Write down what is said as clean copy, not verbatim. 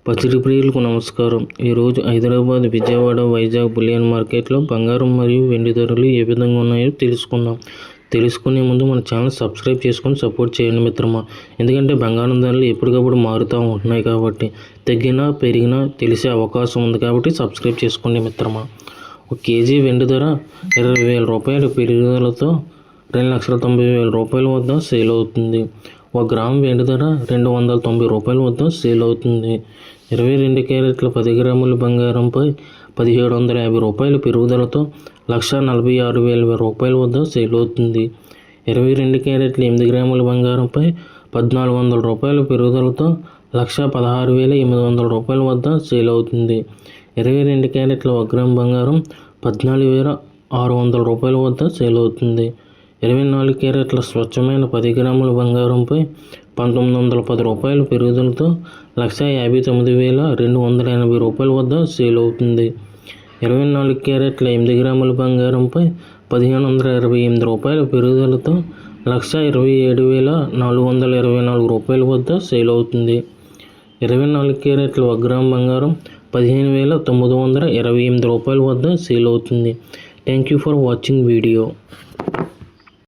పసిడి ప్రియులకు నమస్కారం. ఈరోజు హైదరాబాద్, విజయవాడ, వైజాగ్ బులియన్ మార్కెట్లో బంగారం మరియు వెండి ధరలు ఏ విధంగా ఉన్నాయో తెలుసుకుందాం. తెలుసుకునే ముందు మన ఛానల్ సబ్స్క్రైబ్ చేసుకొని సపోర్ట్ చేయండి మిత్రమా. ఎందుకంటే బంగారం ధరలు ఎప్పటికప్పుడు మారుతూ ఉంటున్నాయి కాబట్టి తగ్గినా పెరిగినా తెలిసే అవకాశం ఉంది కాబట్టి సబ్స్క్రైబ్ చేసుకోండి మిత్రమా. ఒక కేజీ వెండి ధర 20,000 రూపాయల పెరుగుదలతో 2,90,000 రూపాయల వద్ద సేల్ అవుతుంది. 1 గ్రాము వెండి ధర 290 రూపాయల వద్ద సేల్ అవుతుంది. 22 క్యారెట్ల 10 గ్రాముల బంగారంపై 1,750 రూపాయల పెరుగుదలతో 1,46,000 రూపాయల వద్ద సేల్ అవుతుంది. 22 క్యారెట్ల 8 గ్రాముల బంగారంపై 1,400 రూపాయల పెరుగుదలతో 1,16,800 రూపాయల వద్ద సేల్ అవుతుంది. 22 క్యారెట్ల 1 గ్రాము బంగారం 14,600 రూపాయల వద్ద సేల్ అవుతుంది. 24 క్యారెట్ల స్వచ్ఛమైన 10 గ్రాముల బంగారంపై 1,910 రూపాయల పెరుగుదలతో 1,59,280 రూపాయల వద్ద సేల్ అవుతుంది. 24 క్యారెట్ల 8 గ్రాముల బంగారంపై 1,528 రూపాయల పెరుగుదలతో 1,27,424 రూపాయల వద్ద సేల్ అవుతుంది. 24 క్యారెట్ల 1 గ్రాము బంగారం 15,928 రూపాయల వద్ద సేల్ అవుతుంది. Thank you for watching video.